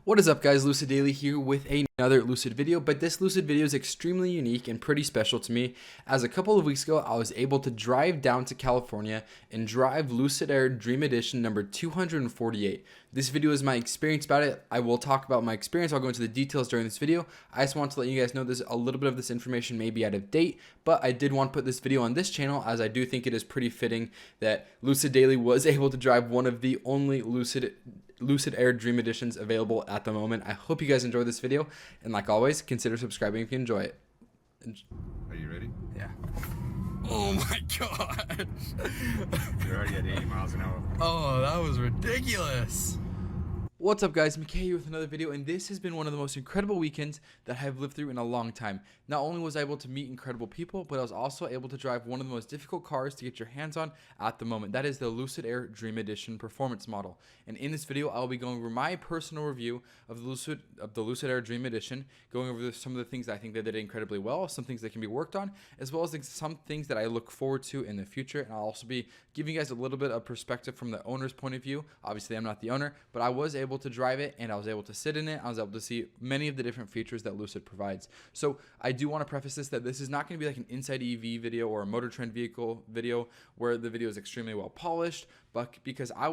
What is up, guys? Lucid Daily here with another Lucid video, but this Lucid video is extremely unique and pretty special to me, as a couple of weeks ago I was able to drive down to California and drive Lucid Air Dream Edition number 248. This video is my experience about it. I will talk about my experience. I'll go into the details during this video. I just want to let you guys know this a little bit of this information may be out of date, but I did want to put this video on this channel as I do think it is pretty fitting that Lucid Daily was able to drive one of the only Lucid Air Dream Editions available at the moment. I hope you guys enjoy this video, and like always, consider subscribing if you enjoy it. Are you ready? Yeah. Oh my god. You're already at 80 miles an hour. Oh, that was ridiculous. What's up, guys? McKay here with another video, and this has been one of the most incredible weekends that I've lived through in a long time. Not only was I able to meet incredible people, but I was also able to drive one of the most difficult cars to get your hands on at the moment. That is the Lucid Air Dream Edition performance model. And in this video, I'll be going over my personal review of the Lucid Air Dream Edition, going over some of the things that I think they did incredibly well, some things that can be worked on, as well as some things that I look forward to in the future. And I'll also be giving you guys a little bit of perspective from the owner's point of view. Obviously, I'm not the owner, but I was able to drive it, and I was able to sit in it. I was able to see many of the different features that Lucid provides. So I do want to preface this that this is not going to be like an inside EV video or a Motor Trend vehicle video where the video is extremely well polished, but because I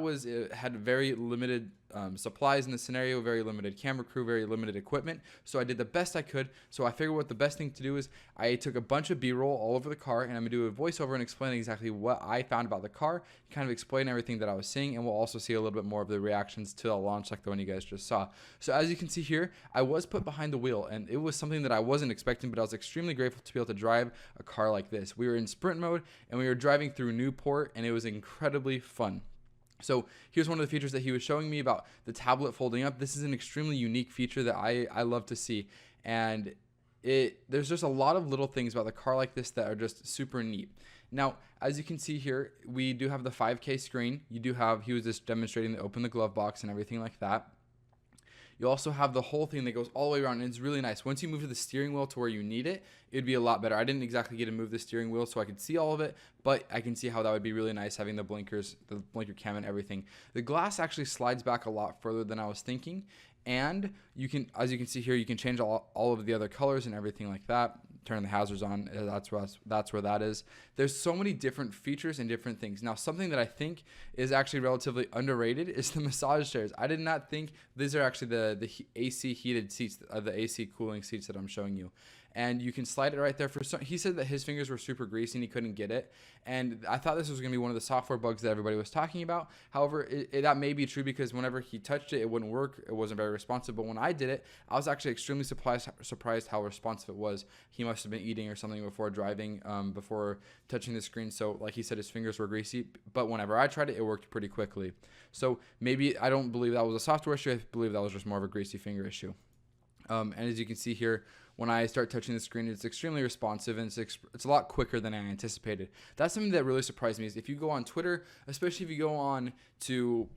had very limited supplies in the scenario, very limited camera crew, very limited equipment, so I did the best I could. So I figured what the best thing to do is I took a bunch of B-roll all over the car, and I'm gonna do a voiceover and explain exactly what I found about the car, kind of explain everything that I was seeing, and we'll also see a little bit more of the reactions to the launch like the one you guys just saw. So as you can see here, I was put behind the wheel, and it was something that I wasn't expecting, but I was extremely grateful to be able to drive a car like this. We were in sprint mode, and we were driving through Newport, and it was incredibly fun. So here's one of the features that he was showing me about the tablet folding up. This is an extremely unique feature that I love to see, and there's just a lot of little things about the car like this that are just super neat. Now, as you can see here, we do have the 5K screen. He was just demonstrating the open the glove box and everything like that. You also have the whole thing that goes all the way around, and it's really nice. Once you move to the steering wheel to where you need it, it'd be a lot better. I didn't exactly get to move the steering wheel so I could see all of it, but I can see how that would be really nice, having the blinkers, the blinker cam and everything. The glass actually slides back a lot further than I was thinking, and you can, as you can see here, you can change all of the other colors and everything like that. Turn the hazards on, that's where that is. There's so many different features and different things. Now, something that I think is actually relatively underrated is the massage chairs. I did not think these are actually the AC heated seats, the AC cooling seats that I'm showing you. And you can slide it right there. He said that his fingers were super greasy and he couldn't get it. And I thought this was going to be one of the software bugs that everybody was talking about. However, that may be true because whenever he touched it, it wouldn't work. It wasn't very responsive. But when I did it, I was actually extremely surprised how responsive it was. He must have been eating or something before driving, before touching the screen. So like he said, his fingers were greasy. But whenever I tried it, it worked pretty quickly. So maybe I don't believe that was a software issue. I believe that was just more of a greasy finger issue. And as you can see here, when I start touching the screen, it's extremely responsive, and it's a lot quicker than I anticipated. That's something that really surprised me, is if you go on Twitter, especially if you go on to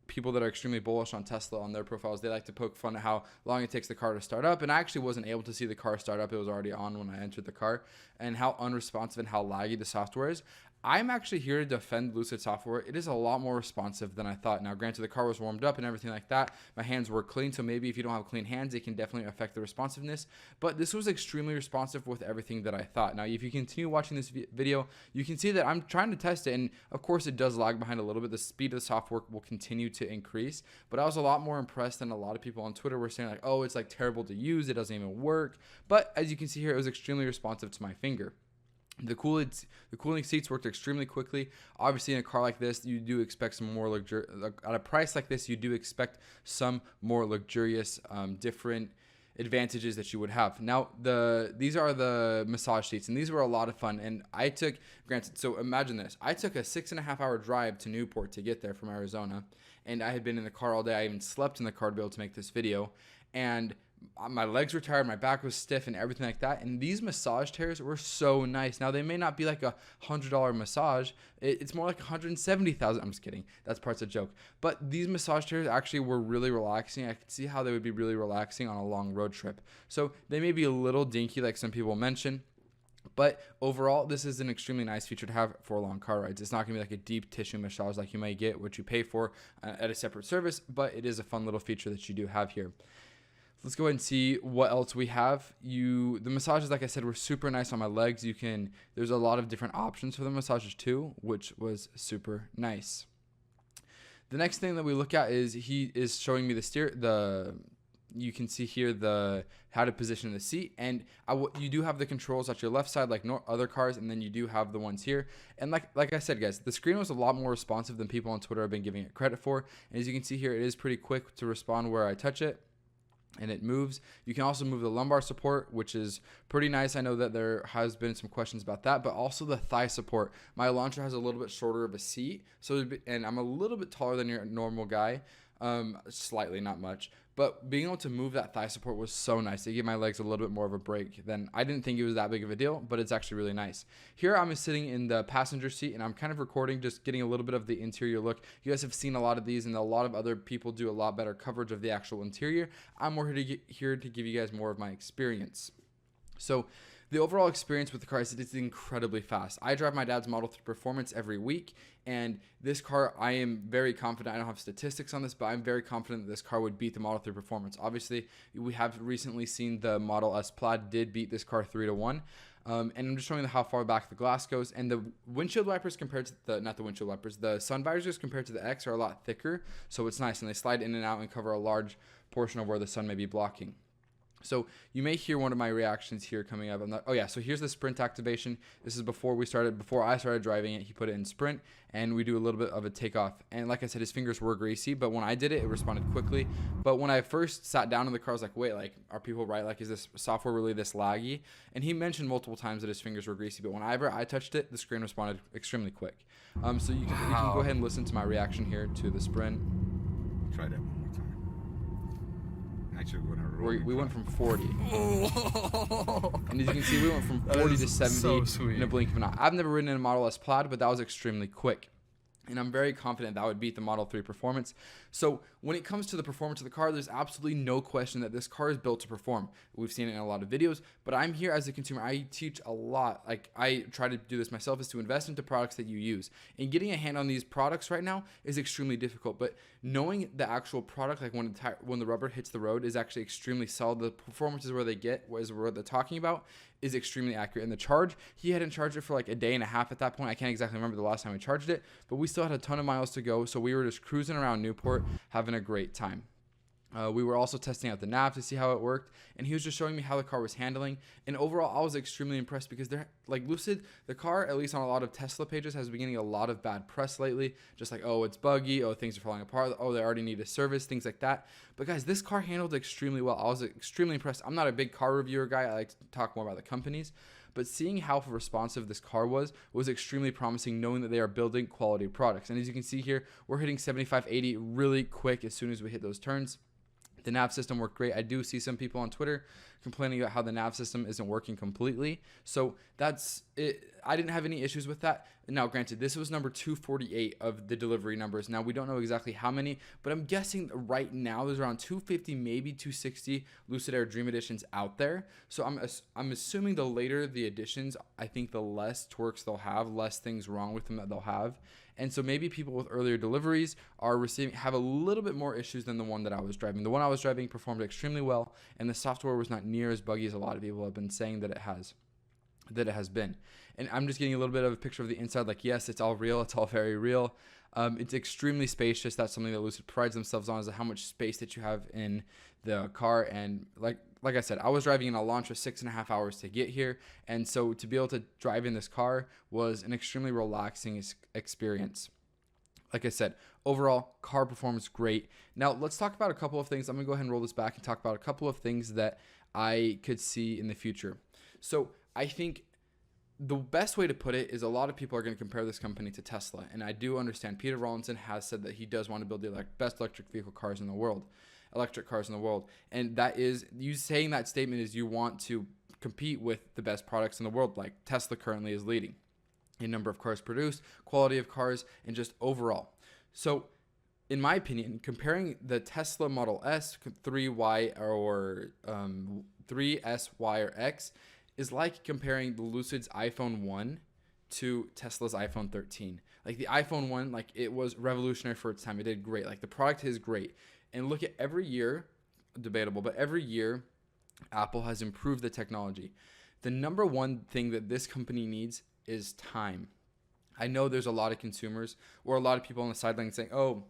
people that are extremely bullish on Tesla on their profiles, they like to poke fun at how long it takes the car to start up. And I actually wasn't able to see the car start up. It was already on when I entered the car, and how unresponsive and how laggy the software is. I'm actually here to defend Lucid software. It is a lot more responsive than I thought. Now, granted, the car was warmed up and everything like that. My hands were clean, so maybe if you don't have clean hands, it can definitely affect the responsiveness. But this was extremely responsive with everything that I thought. Now, if you continue watching this video, you can see that I'm trying to test it, and of course, it does lag behind a little bit. The speed of the software will continue to increase, but I was a lot more impressed than a lot of people on Twitter were saying, like, oh, it's like terrible to use. It doesn't even work. But as you can see here, it was extremely responsive to my finger. The cooling seats worked extremely quickly. Obviously, in a car like this, you do expect some more at a price like this, you do expect some more luxurious, different advantages that you would have. Now, these are the massage seats, and these were a lot of fun. And so imagine this. I took a 6.5 hour drive to Newport to get there from Arizona, and I had been in the car all day. I even slept in the car to be able to make this video, and my legs were tired, my back was stiff and everything like that. And these massage chairs were so nice. Now, they may not be like $100 massage. It's more like $170,000. I'm just kidding. That's part's a joke. But these massage chairs actually were really relaxing. I could see how they would be really relaxing on a long road trip. So they may be a little dinky like some people mention. But overall, this is an extremely nice feature to have for long car rides. It's not going to be like a deep tissue massage like you might get, which you pay for at a separate service, but it is a fun little feature that you do have here. Let's go ahead and see what else we have. The massages, like I said, were super nice on my legs. There's a lot of different options for the massages too, which was super nice. The next thing that we look at is he is showing me you can see here how to position the seat, and you do have the controls at your left side like other cars, and then you do have the ones here. And like I said, guys, the screen was a lot more responsive than people on Twitter have been giving it credit for. And as you can see here, it is pretty quick to respond where I touch it, and it moves. You can also move the lumbar support, which is pretty nice. I know that there has been some questions about that, but also the thigh support. My Elantra has a little bit shorter of a seat, and I'm a little bit taller than your normal guy, slightly, not much. But being able to move that thigh support was so nice. It gave my legs a little bit more of a break. I didn't think it was that big of a deal, but it's actually really nice. Here I'm sitting in the passenger seat, and I'm kind of recording, just getting a little bit of the interior look. You guys have seen a lot of these, and a lot of other people do a lot better coverage of the actual interior. I'm more here to give you guys more of my experience. So the overall experience with the car is it's incredibly fast. I drive my dad's Model 3 Performance every week, and this car, I am very confident. I don't have statistics on this, but I'm very confident that this car would beat the Model 3 Performance. Obviously, we have recently seen the Model S Plaid did beat this car 3-1. And I'm just showing how far back the glass goes, and the windshield wipers compared to not the windshield wipers, the sun visors compared to the X are a lot thicker, so it's nice, and they slide in and out and cover a large portion of where the sun may be blocking. So you may hear one of my reactions here coming up. So here's the sprint activation. This is before I started driving it. He put it in sprint, and we do a little bit of a takeoff. And like I said, his fingers were greasy, but when I did it, it responded quickly. But when I first sat down in the car, I was like, wait, like, are people right? Like, is this software really this laggy? And he mentioned multiple times that his fingers were greasy, but whenever I touched it, the screen responded extremely quick. So you can go ahead and listen to my reaction here to the sprint. Try that one more time. Actually, we went from 40. And as you can see, we went from 40 to 70 in a blink of an eye. I've never ridden in a Model S Plaid, but that was extremely quick. And I'm very confident that would beat the Model 3 Performance. So when it comes to the performance of the car, there's absolutely no question that this car is built to perform. We've seen it in a lot of videos, but I'm here as a consumer. I teach a lot. Like, I try to do this myself, is to invest into products that you use. And getting a hand on these products right now is extremely difficult, but knowing the actual product, like when the rubber hits the road, is actually extremely solid. The performance is where what they're talking about, is extremely accurate. And the charge, he hadn't charged it for like a day and a half at that point. I can't exactly remember the last time we charged it, but we still had a ton of miles to go. So we were just cruising around Newport, having a great time. We were also testing out the nav to see how it worked, and he was just showing me how the car was handling. And overall, I was extremely impressed because Lucid, the car, at least on a lot of Tesla pages, has been getting a lot of bad press lately. Just like, oh, it's buggy, oh, things are falling apart, oh, they already need a service, things like that. But guys, this car handled extremely well. I was extremely impressed. I'm not a big car reviewer guy. I like to talk more about the companies. But seeing how responsive this car was extremely promising, knowing that they are building quality products. And as you can see here, we're hitting 75, 80 really quick as soon as we hit those turns. The nav system worked great. I do see some people on Twitter complaining about how the nav system isn't working completely. So that's it. I didn't have any issues with that. Now, granted, this was number 248 of the delivery numbers. Now, we don't know exactly how many, but I'm guessing right now there's around 250, maybe 260 Lucid Air Dream Editions out there. So I'm assuming the later the editions, I think the less twerks they'll have, less things wrong with them that they'll have. And so maybe people with earlier deliveries have a little bit more issues than the one that I was driving. The one I was driving performed extremely well, and the software was not near as buggy as a lot of people have been saying that it has been. And I'm just getting a little bit of a picture of the inside. Like, yes, it's all real. It's all very real. It's extremely spacious. That's something that Lucid prides themselves on, is how much space that you have in the car. And like I said, I was driving an Elantra 6.5 hours to get here. And so to be able to drive in this car was an extremely relaxing experience. Like I said, overall, car performance great. Now, let's talk about a couple of things. I'm going to go ahead and roll this back and talk about a couple of things that I could see in the future. So I think the best way to put it is a lot of people are going to compare this company to Tesla. And I do understand Peter Rawlinson has said that he does want to build the best electric cars in the world. And that is, you saying that statement is you want to compete with the best products in the world, like Tesla currently is leading in number of cars produced, quality of cars, and just overall. So in my opinion, comparing the Tesla Model S 3Y or 3SY or X is like comparing the Lucid's iPhone 1 to Tesla's iPhone 13. Like the iPhone 1, like it was revolutionary for its time. It did great. Like the product is great. And look at every year, debatable, but every year Apple has improved the technology. The number one thing that this company needs is time. I know there's a lot of consumers or a lot of people on the sideline saying, oh,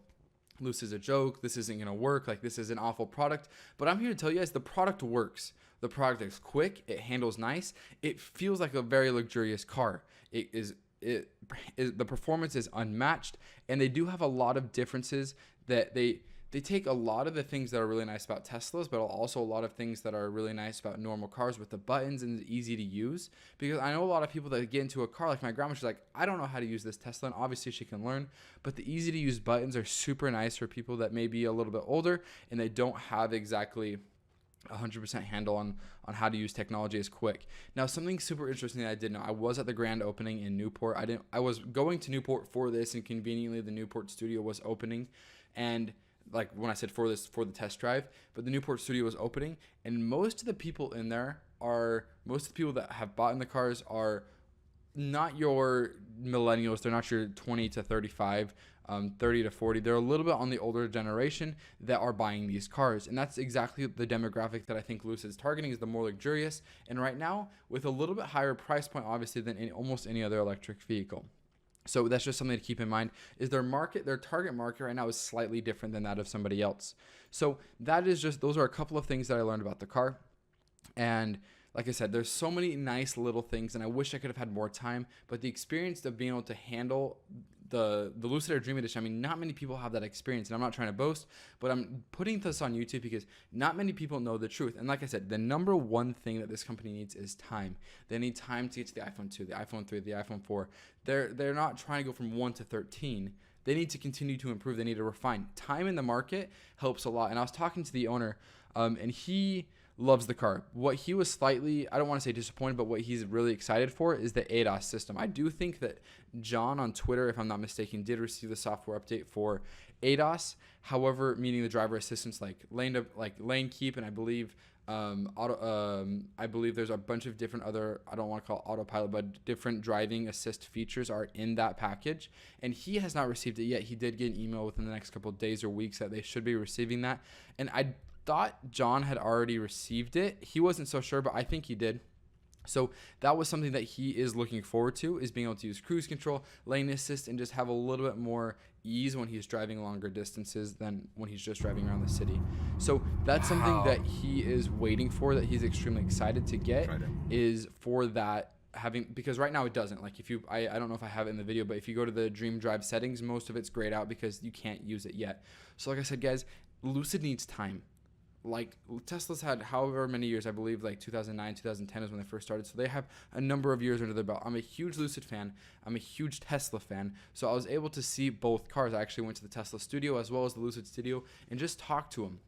Lucid's a joke. This isn't going to work. Like this is an awful product. But I'm here to tell you guys the product works. The product is quick. It handles nice. It feels like a very luxurious car. The performance is unmatched. And they do have a lot of differences that they take a lot of the things that are really nice about Teslas, but also a lot of things that are really nice about normal cars with the buttons and easy to use. Because I know a lot of people that get into a car, like my grandma, she's like, I don't know how to use this Tesla. And obviously she can learn, but the easy to use buttons are super nice for people that may be a little bit older and they don't have exactly 100% handle on how to use technology as quick. Now, something super interesting that I did know, I was at the grand opening in Newport. I was going to Newport for this, and conveniently the Newport studio was opening. And like when I said for the test drive, but the Newport studio was opening, and most of the people in there most of the people that have bought in the cars are not your millennials. They're not your 20 to 35, 30 to 40. They're a little bit on the older generation that are buying these cars. And that's exactly the demographic that I think Lucid's targeting, is the more luxurious. And right now, with a little bit higher price point, obviously, than almost any other electric vehicle. So that's just something to keep in mind, is their target market right now is slightly different than that of somebody else. So those are a couple of things that I learned about the car. And like I said, there's so many nice little things, and I wish I could have had more time, but the experience of being able to handle the Lucid Air Dream Edition, I mean, not many people have that experience, and I'm not trying to boast, but I'm putting this on YouTube because not many people know the truth. And like I said, the number one thing that this company needs is time. They need time to get to the iPhone 2, the iPhone 3, the iPhone 4. They're not trying to go from 1 to 13. They need to continue to improve. They need to refine. Time in the market helps a lot. And I was talking to the owner, and he loves the car. What he was slightly, I don't want to say disappointed, but what he's really excited for is the ADAS system. I do think that John on Twitter, if I'm not mistaken, did receive the software update for ADAS. However, meaning the driver assistance like lane keep, and I believe I believe there's a bunch of different other, I don't want to call it autopilot, but different driving assist features are in that package. And he has not received it yet. He did get an email within the next couple of days or weeks that they should be receiving that. And I thought John had already received it. He wasn't so sure, but I think he did. So that was something that he is looking forward to, is being able to use cruise control, lane assist, and just have a little bit more ease when he's driving longer distances than when he's just driving around the city. So that's something that he is waiting for, that he's extremely excited to get, is for that because right now it doesn't. Like I don't know if I have it in the video, but if you go to the Dream Drive settings, most of it's grayed out because you can't use it yet. So like I said, guys, Lucid needs time. Like Tesla's had however many years, I believe like 2009, 2010 is when they first started. So they have a number of years under their belt. I'm a huge Lucid fan. I'm a huge Tesla fan. So I was able to see both cars. I actually went to the Tesla studio as well as the Lucid studio and just talked to them.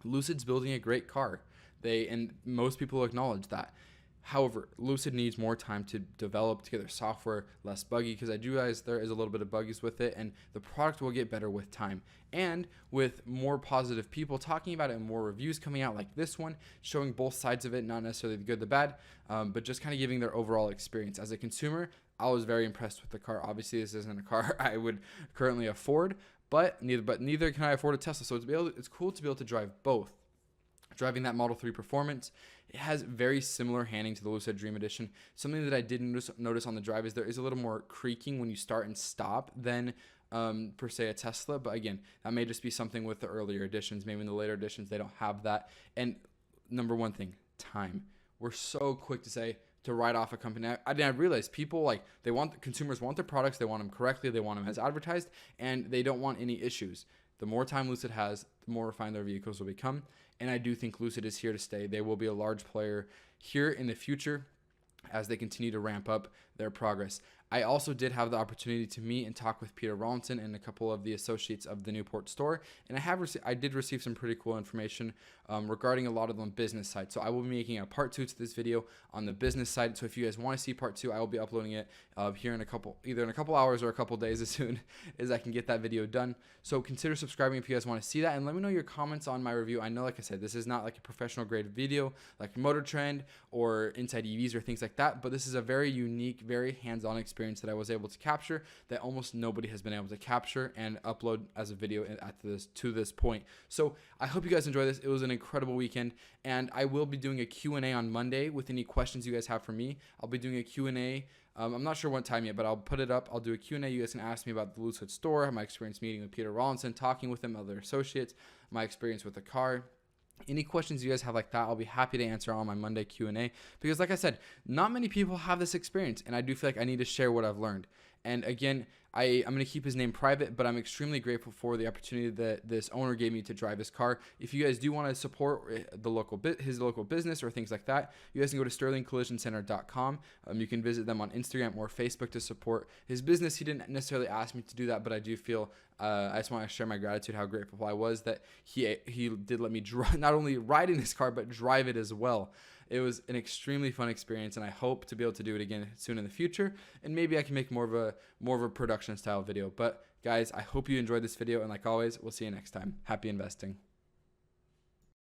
Lucid's building a great car. And most people acknowledge that. However, Lucid needs more time to develop, to get their software less buggy, because I do realize there is a little bit of buggies with it, and the product will get better with time. And with more positive people talking about it and more reviews coming out like this one, showing both sides of it, not necessarily the good, the bad, but just kind of giving their overall experience. As a consumer, I was very impressed with the car. Obviously, this isn't a car I would currently afford, but neither can I afford a Tesla. So it's cool to be able to drive both. Driving that Model 3 Performance, it has very similar handling to the Lucid Dream Edition. Something that I did notice on the drive is there is a little more creaking when you start and stop than per se a Tesla. But again, that may just be something with the earlier editions. Maybe in the later editions they don't have that. And number one thing, time. We're so quick to write off a company. I realize people consumers want their products, they want them correctly, they want them as advertised, and they don't want any issues. The more time Lucid has, the more refined their vehicles will become. And I do think Lucid is here to stay. They will be a large player here in the future as they continue to ramp up their progress. I also did have the opportunity to meet and talk with Peter Rawlinson and a couple of the associates of the Newport store, and I did receive some pretty cool information regarding a lot of them business side. So I will be making a part 2 to this video on the business side. So if you guys want to see part 2, I will be uploading it here in either in a couple hours or a couple days, as soon as I can get that video done. So consider subscribing if you guys want to see that, and let me know your comments on my review. I know, like I said, this is not like a professional grade video like Motor Trend or Inside EVs or things like that, but this is a very unique, very hands-on experience that I was able to capture that almost nobody has been able to capture and upload as a video to this point. So I hope you guys enjoy this. It was an incredible weekend, and I will be doing a Q&A on Monday with any questions you guys have for me. I'll be doing a Q&A. I'm not sure what time yet, but I'll put it up. I'll do a Q&A. You guys can ask me about the Lucid store, my experience meeting with Peter Rawlinson, talking with him, other associates, my experience with the car. Any questions you guys have like that, I'll be happy to answer on my Monday Q&A, because like I said, not many people have this experience, and I do feel like I need to share what I've learned. And again, I'm going to keep his name private, but I'm extremely grateful for the opportunity that this owner gave me to drive his car. If you guys do want to support his local business or things like that, you guys can go to sterlingcollisioncenter.com. You can visit them on Instagram or Facebook to support his business. He didn't necessarily ask me to do that, but I do feel I just want to share my gratitude, how grateful I was that he did let me not only ride in his car, but drive it as well. It was an extremely fun experience, and I hope to be able to do it again soon in the future, and maybe I can make more of a production style video. But guys, I hope you enjoyed this video, and like always, we'll see you next time. Happy investing.